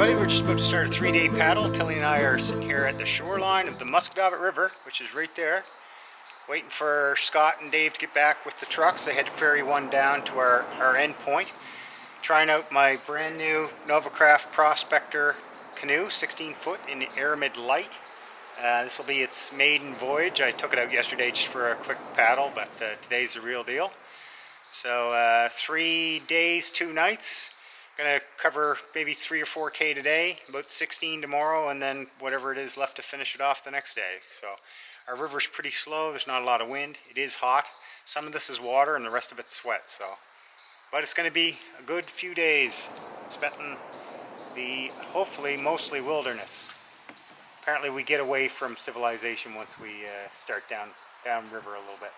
everybody, we're just about to start a 3-day paddle. Tilly and I are sitting here at the shoreline of the Musquodoboit River, which is right there, waiting for Scott and Dave to get back with the trucks. They had to ferry one down to our end point. Trying out my brand new Nova Craft Prospector canoe, 16 foot in the Aramid Lite. This will be its maiden voyage. I took it out yesterday just for a quick paddle, but today's the real deal. So 3 days, 2 nights. Gonna cover maybe 3 or 4K today, about 16 tomorrow, and then whatever it is left to finish it off the next day. So our river's pretty slow, there's not a lot of wind, it is hot. Some of this is water and the rest of it's sweat, so. But it's gonna be a good few days spent in the, hopefully, mostly wilderness. Apparently we get away from civilization once we start down river a little bit.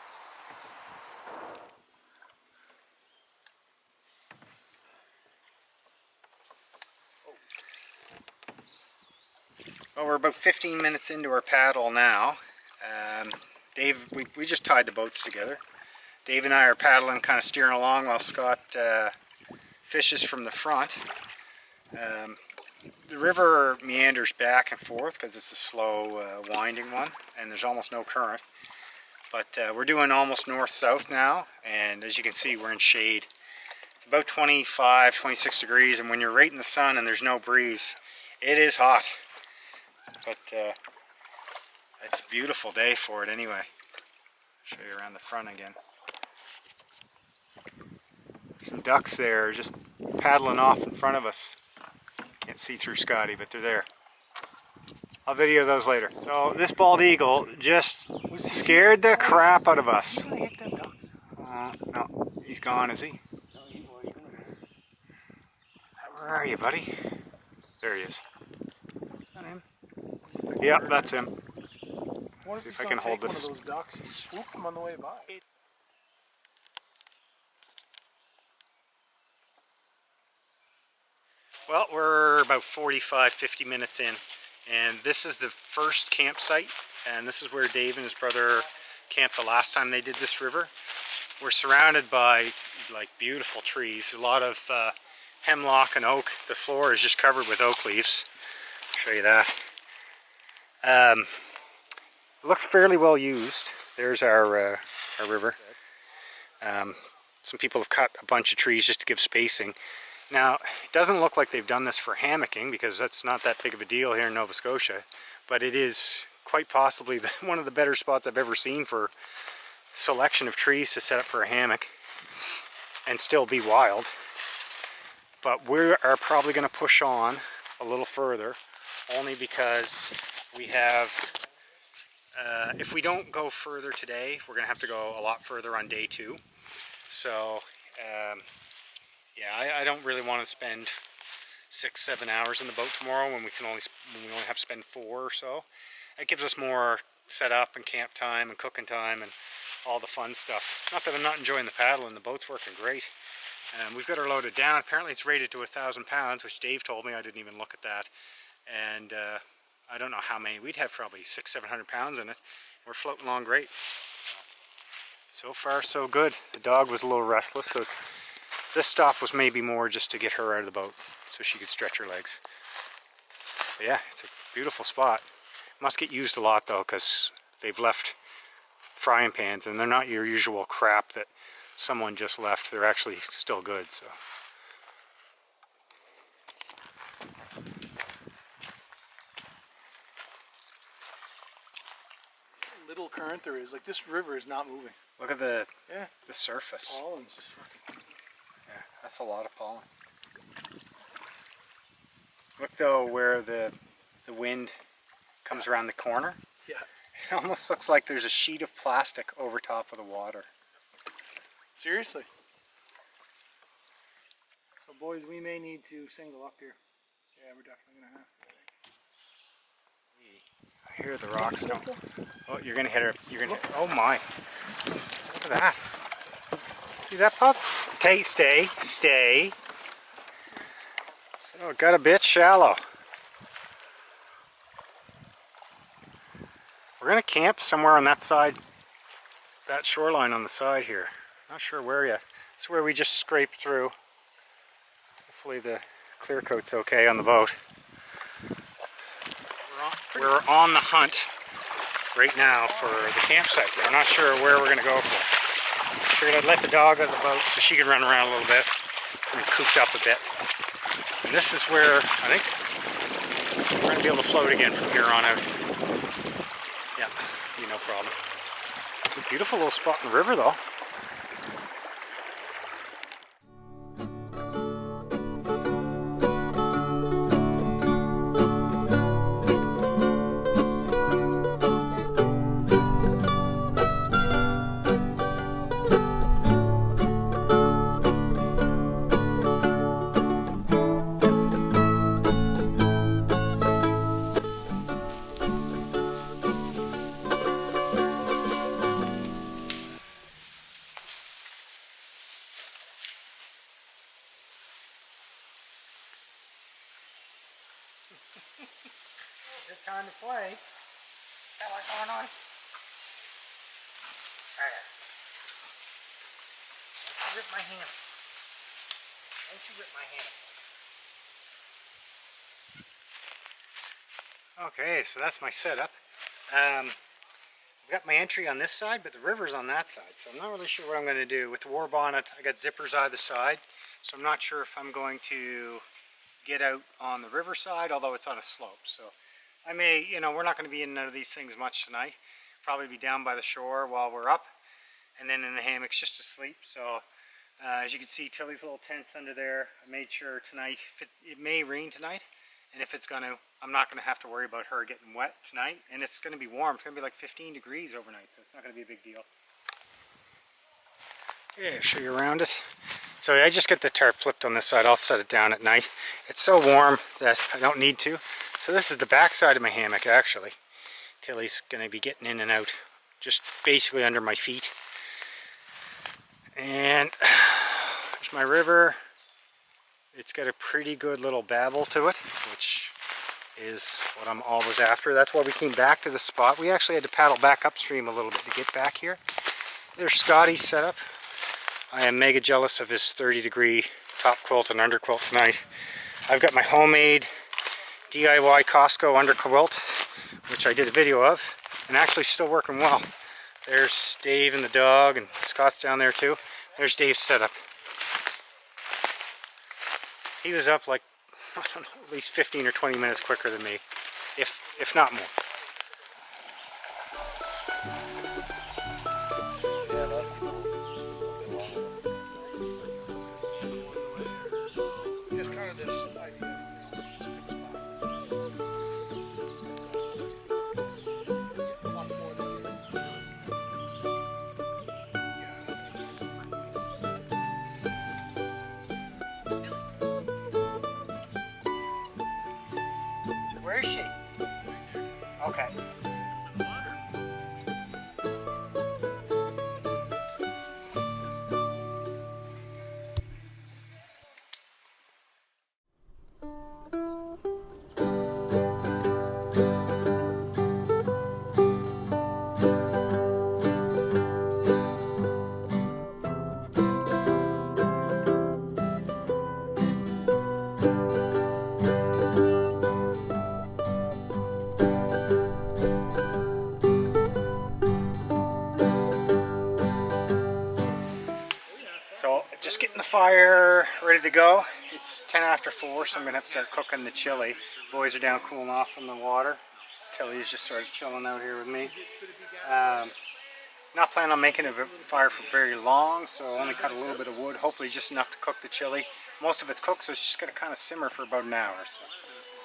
Well, we're about 15 minutes into our paddle now. Dave, we just tied the boats together. Dave and I are paddling, kind of steering along while Scott fishes from the front. The river meanders back and forth because it's a slow winding one, and there's almost no current. But we're doing almost north-south now, and as you can see, we're in shade. It's about 25, 26 degrees, and when you're right in the sun and there's no breeze, it is hot. But it's a beautiful day for it anyway. Show you around the front again. Some ducks there just paddling off in front of us. Can't see through Scotty, but they're there. I'll video those later. So this bald eagle just scared the crap out of us. No, he's gone, is he? Where are you, buddy? There he is. Yep, that's him. What see if I can hold this. One of those ducks, he swooped them on the way by. Well, we're about 45-50 minutes in, and this is the first campsite, and this is where Dave and his brother camped the last time they did this river. We're surrounded by like beautiful trees, a lot of hemlock and oak. The floor is just covered with oak leaves. I'll show you that. It looks fairly well used. There's our river. Some people have cut a bunch of trees just to give spacing. Now, it doesn't look like they've done this for hammocking because that's not that big of a deal here in Nova Scotia, but it is quite possibly one of the better spots I've ever seen for selection of trees to set up for a hammock and still be wild. But we are probably going to push on a little further, only because we have, if we don't go further today, we're going to have to go a lot further on day 2. So, yeah, I don't really want to spend 6-7 hours in the boat tomorrow when we only have to spend 4 or so. It gives us more setup and camp time and cooking time and all the fun stuff. Not that I'm not enjoying the paddling, the boat's working great. We've got her loaded down. Apparently it's rated to 1,000 pounds, which Dave told me. I didn't even look at that. And I don't know how many. We'd have probably 600-700 pounds in it. We're floating along great. So far, so good. The dog was a little restless, so this stop was maybe more just to get her out of the boat so she could stretch her legs. But yeah, it's a beautiful spot. Must get used a lot though, because they've left frying pans, and they're not your usual crap that someone just left. They're actually still good. So. Little current there is. Like, this river is not moving. Look at the surface. Pollen's just fucking... Yeah, that's a lot of pollen. Look though where the wind comes around the corner. Yeah. It almost looks like there's a sheet of plastic over top of the water. Seriously. So boys, we may need to single up here. Yeah, we're definitely gonna have to. I hear the rocks don't. Oh, you're gonna hit her. You're gonna. Oh my! Look at that. See that, pup? Stay. So it got a bit shallow. We're gonna camp somewhere on that side, that shoreline on the side here. Not sure where yet. It's where we just scraped through. Hopefully the clear coat's okay on the boat. we're on the hunt right now for the campsite. We're not sure where we're going to go for. Figured I'd let the dog out of the boat so she could run around a little bit. We're cooped up a bit. And this is where I think we're going to be able to float again from here on out. Yeah, be no problem. Beautiful little spot in the river though. Good time to play. Got what's going on? Alright. Don't you rip my hand. Don't you rip my hand. Okay, so that's my setup. I've got my entry on this side, but the river's on that side, so I'm not really sure what I'm going to do. With the war bonnet, I got zippers either side, so I'm not sure if I'm going to get out on the river side, although it's on a slope. So I may, we're not going to be in none of these things much tonight. Probably be down by the shore while we're up, and then in the hammocks just to sleep. So as you can see, Tilly's little tent's under there. I made sure tonight, it may rain tonight, and if it's going to, I'm not going to have to worry about her getting wet tonight. And it's going to be warm. It's going to be like 15 degrees overnight, so it's not going to be a big deal. Okay, I'll show you around it. So I just get the tarp flipped on this side. I'll set it down at night. It's so warm that I don't need to. So this is the back side of my hammock actually. Tilly's going to be getting in and out just basically under my feet. And there's my river. It's got a pretty good little babble to it, which is what I'm always after. That's why we came back to the spot. We actually had to paddle back upstream a little bit to get back here. There's Scotty's setup. I am mega jealous of his 30-degree top quilt and underquilt tonight. I've got my homemade DIY Costco underquilt, which I did a video of, and actually still working well. There's Dave and the dog, and Scott's down there too. There's Dave's setup. He was up like, I don't know, at least 15 or 20 minutes quicker than me, if not more. Where is she? Okay. So just getting the fire ready to go. It's 10 after 4, so I'm going to have to start cooking the chili. Boys are down cooling off from the water. Tilly's just sort of chilling out here with me. Not planning on making a fire for very long, so I'll only cut a little bit of wood, hopefully just enough to cook the chili. Most of it's cooked, so it's just going to kind of simmer for about an hour. So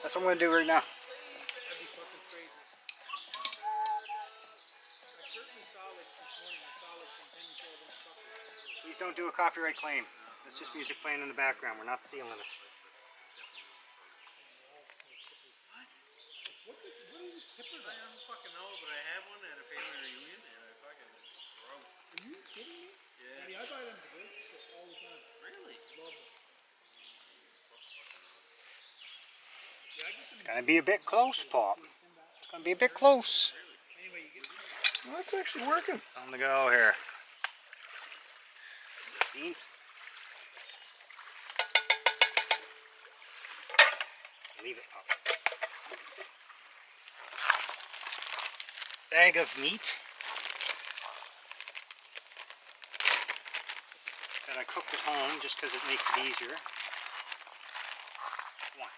that's what I'm going to do right now. Please don't do a copyright claim. That's just music playing in the background. We're not stealing it. I don't fucking know, but I have one at a family reunion, and I fucking gross. Are you kidding me? Yeah. I buy them for this all the time. Really? Love them. It's going to be a bit close, Pop. It's going to be a bit close. Well, it's actually working. On the go here. Beans. Leave it, Pop. bag of meat that I cooked at home just because it makes it easier. One.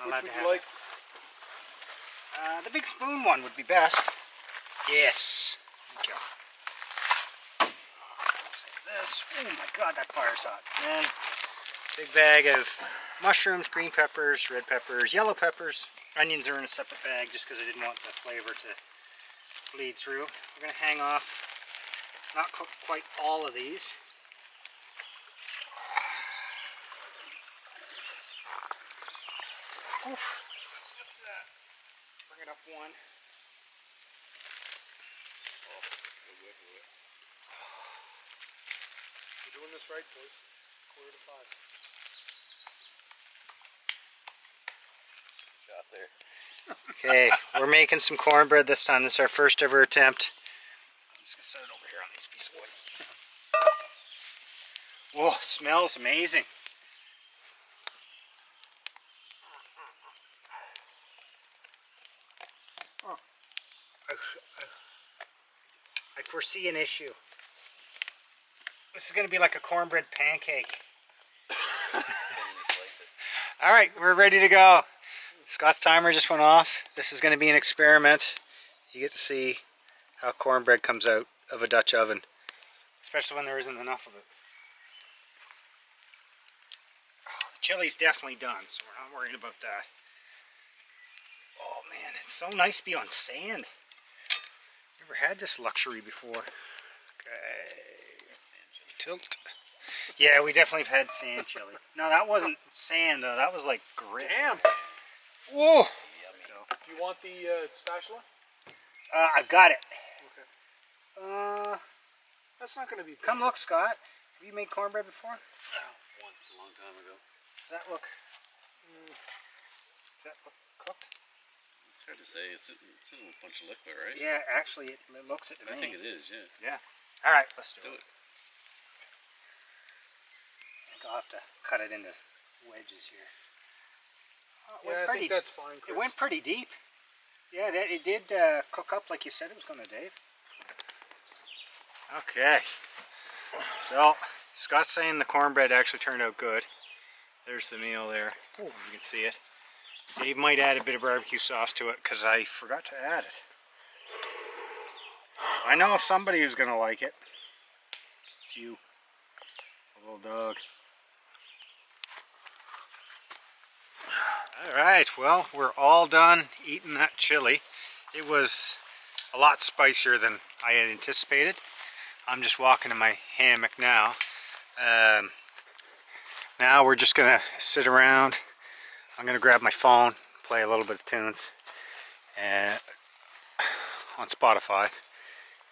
I'm not allowed to have like? the big spoon one would be best. Yes. Thank you. This. Oh my god, that fire's hot. And then big bag of mushrooms, green peppers, red peppers, yellow peppers. Onions are in a separate bag just because I didn't want the flavor to bleed through. We're going to hang off, not cook quite all of these. Oof. Let's bring it up one. You're doing this right, boys. 4:45. Shot there. Okay, we're making some cornbread this time. This is our first ever attempt. I'm just going to set it over here on this piece of wood. Whoa, smells amazing. Oh. I foresee an issue. This is going to be like a cornbread pancake. Alright, we're ready to go. Scott's timer just went off. This is going to be an experiment. You get to see how cornbread comes out of a Dutch oven. Especially when there isn't enough of it. Oh, the chili's definitely done, so we're not worried about that. Oh man, it's so nice to be on sand. Never had this luxury before. Okay. Tilt. Yeah, we definitely have had sand chili. No, that wasn't sand though. That was like grit. Damn. Whoa. Do you want the spatula? I've got it. Okay. That's not going to be bad. Come look, Scott. Have you made cornbread before? Once, a long time ago. Does that look? Does that look cooked? It's hard to say. It's in a bunch of liquid, right? Yeah, actually, it looks it to me. I think it is. Yeah. Yeah. All right, let's do it. Do it. I think I'll have to cut it into wedges here. Oh, Yeah, I think that's fine, Chris. It went pretty deep. Yeah, it did cook up like you said it was going to, Dave. Okay. So, Scott's saying the cornbread actually turned out good. There's the meal there. Ooh, you can see it. Dave might add a bit of barbecue sauce to it because I forgot to add it. I know somebody who's going to like it. It's you. A little dog. Alright, well, we're all done eating that chili. It was a lot spicier than I had anticipated. I'm just walking in my hammock now. Now we're just going to sit around. I'm going to grab my phone, play a little bit of tunes on Spotify.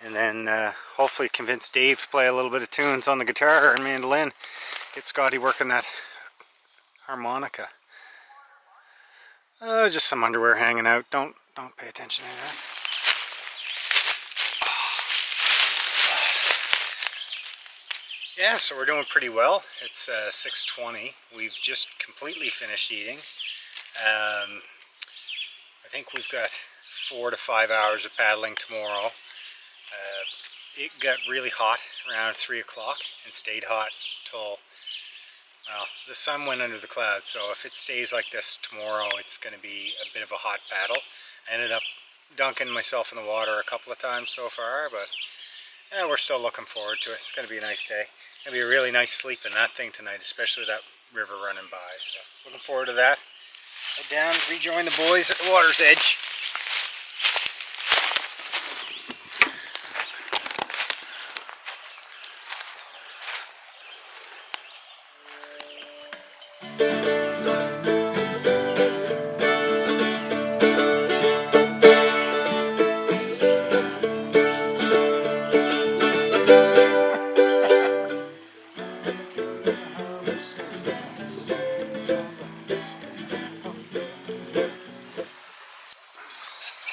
And then hopefully convince Dave to play a little bit of tunes on the guitar and mandolin. Get Scotty working that harmonica. Just some underwear hanging out. Don't pay attention to that. Yeah, so we're doing pretty well. It's 6:20. We've just completely finished eating. I think we've got 4 to 5 hours of paddling tomorrow. It got really hot around 3 o'clock and stayed hot till, well, the sun went under the clouds, so if it stays like this tomorrow, it's going to be a bit of a hot paddle. I ended up dunking myself in the water a couple of times so far, but yeah, we're still looking forward to it. It's going to be a nice day. It's going to be a really nice sleep in that thing tonight, especially with that river running by. So looking forward to that. Head down, rejoin the boys at the water's edge.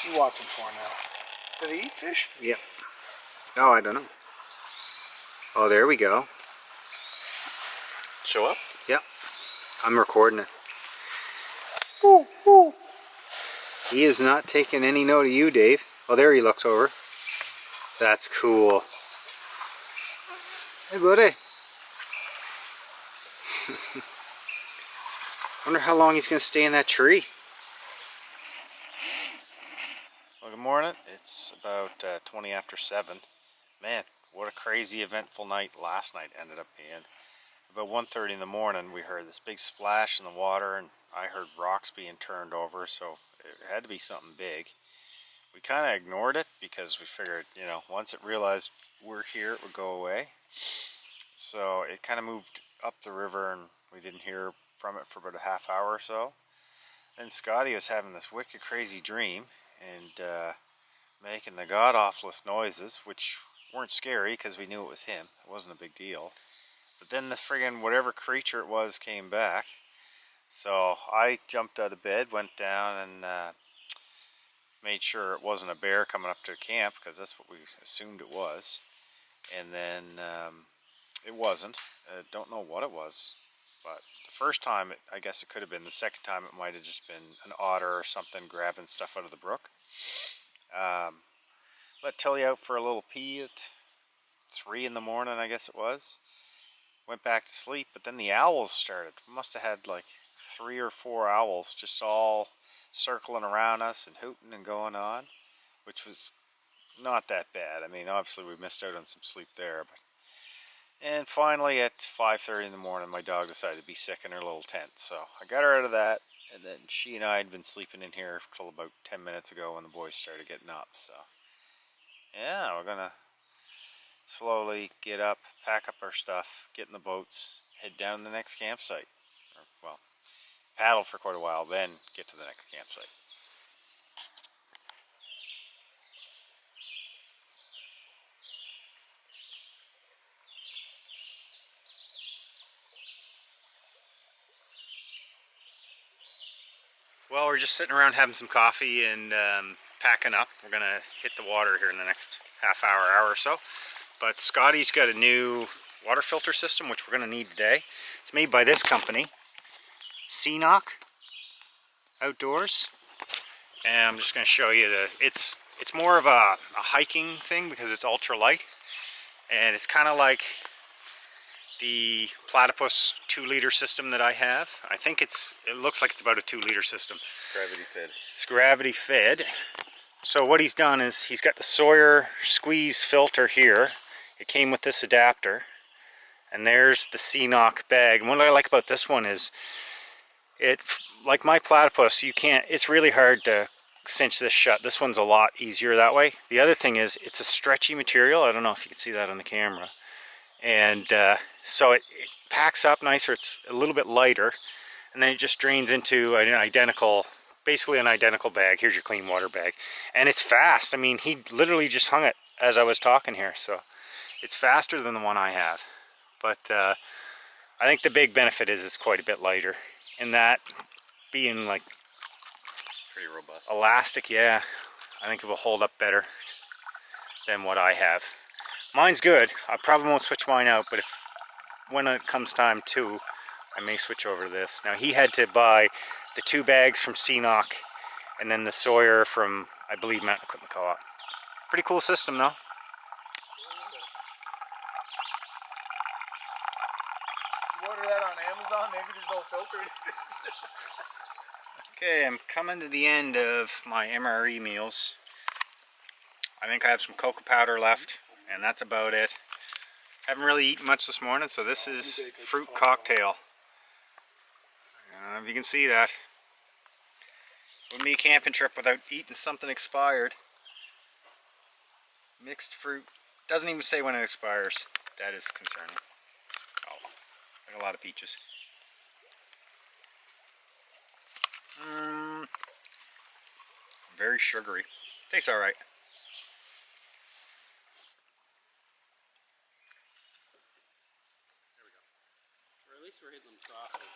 What are you watching for now? Do they eat fish? Yep. Oh, I don't know. Oh, there we go. Show up? Yep. I'm recording it. Ooh, ooh. He is not taking any note of you, Dave. Oh, there he looks over. That's cool. Hey, buddy. Wonder how long he's gonna stay in that tree. Well, good morning. It's about 20 after 7. Man, what a crazy eventful night last night ended up being. About 1:30 in the morning, we heard this big splash in the water, and I heard rocks being turned over, so it had to be something big. We kind of ignored it because we figured, you know, once it realized we're here, it would go away. So it kind of moved up the river, and we didn't hear from it for about a half hour or so. Then Scotty was having this wicked crazy dream and making the god-awfulest noises, which weren't scary because we knew it was him. It wasn't a big deal. But then the friggin' whatever creature it was came back. So I jumped out of bed, went down, and made sure it wasn't a bear coming up to camp, because that's what we assumed it was. And then it wasn't. Don't know what it was. But the first time, I guess it could have been. The second time, it might have just been an otter or something grabbing stuff out of the brook. Let Tilly out for a little pee at 3 in the morning, I guess it was. Went back to sleep, but then the owls started. We must have had like 3 or 4 owls just all circling around us and hooting and going on, which was not that bad. I mean, obviously we missed out on some sleep there, but and finally at 5:30 in the morning, my dog decided to be sick in her little tent. So I got her out of that, and then she and I had been sleeping in here till about 10 minutes ago when the boys started getting up. So yeah, we're gonna slowly get up, pack up our stuff, get in the boats, head down to the next campsite. Or, well, paddle for quite a while, then get to the next campsite. Well, we're just sitting around having some coffee and packing up. We're gonna hit the water here in the next half hour, hour or so. But Scotty's got a new water filter system, which we're gonna need today. It's made by this company, Canoe Outdoors. And I'm just gonna show you it's more of a hiking thing because it's ultra light. And it's kind of like the Platypus 2-liter system that I have. I think it looks like it's about a 2-liter system. Gravity fed. It's gravity fed. So what he's done is he's got the Sawyer squeeze filter here. It came with this adapter. And there's the Canoe bag. And what I like about this one is like my Platypus, it's really hard to cinch this shut. This one's a lot easier that way. The other thing is it's a stretchy material. I don't know if you can see that on the camera. And so it packs up nicer. It's a little bit lighter, and then it just drains into basically an identical bag. Here's your clean water bag, and it's fast. I mean, he literally just hung it as I was talking here, so it's faster than the one I have. But I think the big benefit is it's quite a bit lighter, and that being like Pretty robust. elastic, yeah, I think it will hold up better than what I have. Mine's good. I probably won't switch mine out, but when it comes time to, I may switch over to this. Now he had to buy the 2 bags from Canoe and then the Sawyer from, I believe, Mountain Equipment Co-op. Pretty cool system though. You order that on Amazon, maybe there's no filter. Okay, I'm coming to the end of my MRE meals. I think I have some cocoa powder left, and that's about it. Haven't really eaten much this morning, so this is fruit cocktail. I don't know if you can see that. Wouldn't be a camping trip without eating something expired. Mixed fruit. Doesn't even say when it expires. That is concerning. Oh, like a lot of peaches. Very sugary. Tastes alright. Or at least we're hitting them softly.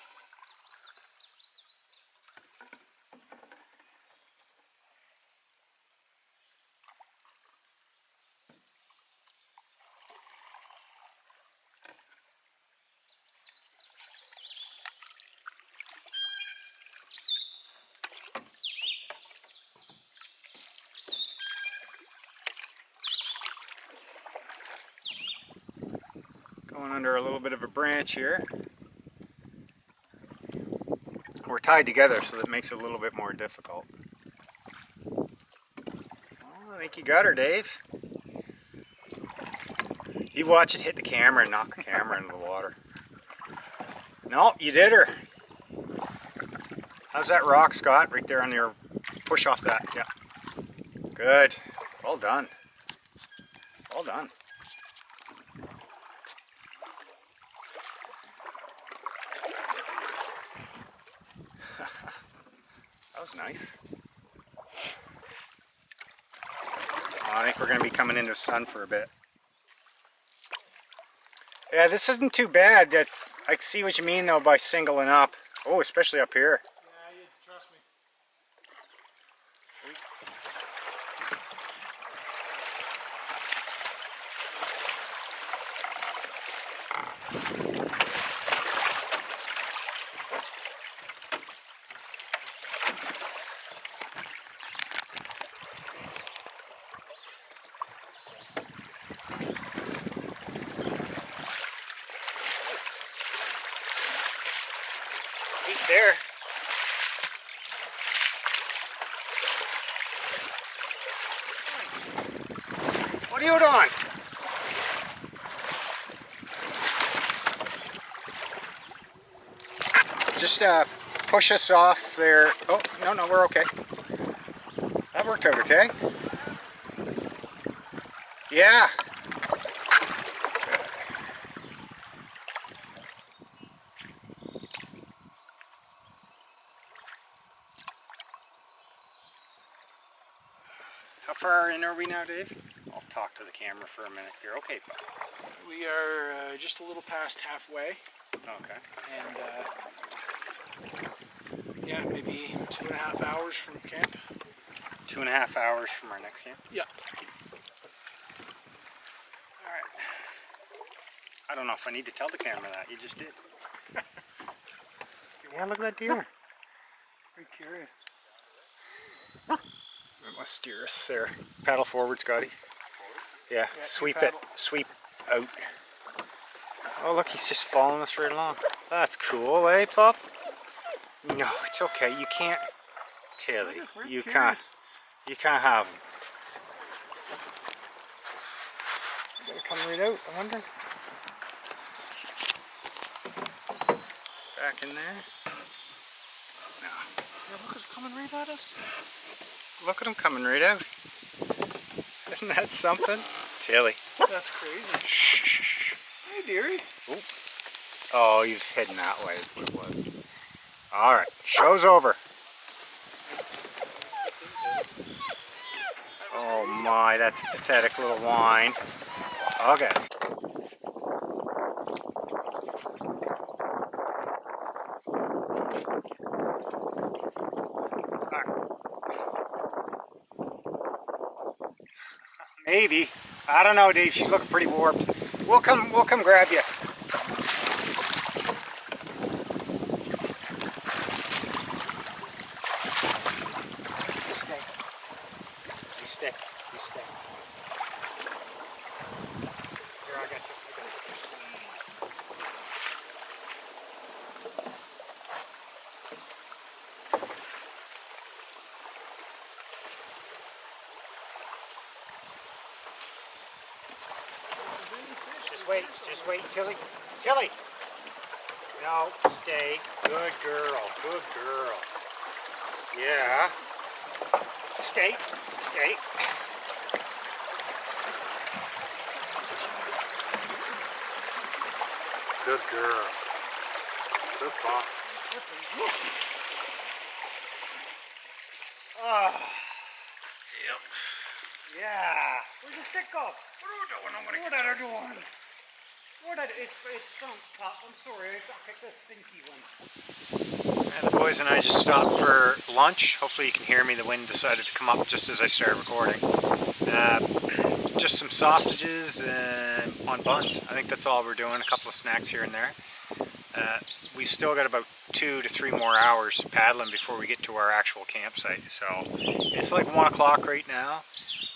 Going under a little bit of a branch here. We're tied together, so that makes it a little bit more difficult. Well, I think you got her, Dave. You watch it hit the camera and knock the camera into the water. No, you did her. How's that rock, Scott? Right there on your push off that. Yeah. Good. Well done. Well done. That was nice. I think we're going to be coming into the sun for a bit. Yeah, this isn't too bad. I see what you mean though by singling up. Oh, especially up here. Yeah, you trust me. Eat there. What are you doing? Just push us off there. Oh, no, we're okay. That worked out okay. Yeah. How far in are we now, Dave? I'll talk to the camera for a minute here. Okay, Bob. We are just a little past halfway, Okay. and yeah, maybe 2.5 hours from camp. 2.5 hours from our next camp? Yeah. Alright. I don't know if I need to tell the camera that. You just did. Yeah, look at that deer. Very curious. It must steer us there. Paddle forward, Scotty. Yeah, Yeah, sweep you it. paddle. Sweep out. Oh, look, he's just following us right along. That's cool, eh, pup? No, it's okay. You can't. Tilly, We're you curious. can't. You can't have him. Gonna come right out, I wonder. Back in there. No. Yeah, look, it's coming right at us. Look at him coming right out. Isn't that something? Tilly. That's crazy. Shh. Hey, dearie. Oop. Oh, he was heading that way is what it was. Alright, show's over. Oh my, that's a pathetic little whine. Okay. Maybe. I don't know, Dave. She's looking pretty warped. We'll come grab you. You stay. Here, I got you. Just wait, Tilly. Tilly! No, stay. Good girl. Yeah. Stay. Good girl. Good pop. Oh. Yep. Yeah. Where's the stick go? What are you doing? It's sunk, Pop. I'm sorry. I got to pick this stinky one. And the boys and I just stopped for lunch. Hopefully you can hear me. The wind decided to come up just as I started recording. Just some sausages on buns. I think that's all we're doing. A couple of snacks here and there. We've still got about 2 to 3 more hours paddling before we get to our actual campsite. So it's like 1 o'clock right now.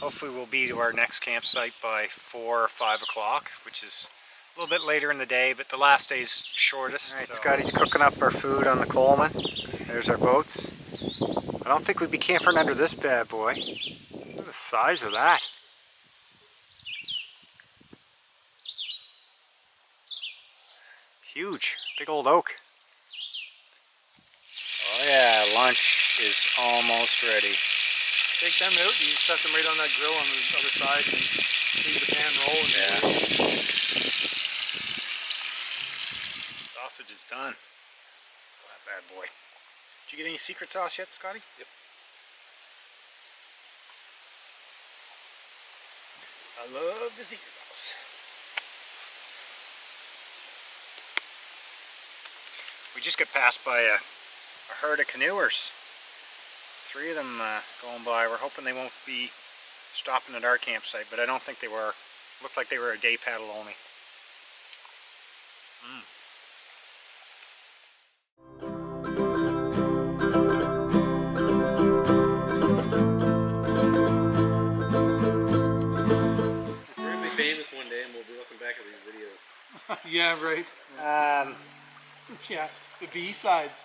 Hopefully we'll be to our next campsite by 4 or 5 o'clock, which is a little bit later in the day, but the last day's shortest. Alright, so. Scotty's cooking up our food on the Coleman. There's our boats. I don't think we'd be camping under this bad boy. Look at the size of that. Huge. Big old oak. Oh yeah, lunch is almost ready. Take them out and set them right on that grill on the other side and leave the pan roll. And Sausage is done. That bad boy. Did you get any secret sauce yet, Scotty? Yep. I love the secret sauce. We just got passed by a herd of canoers. 3 of them going by. We're hoping they won't be stopping at our campsite, but I don't think they were. Looked like they were a day paddle only. we're gonna be famous one day, and we'll be looking back at these videos. Yeah, right. Yeah, the B-sides.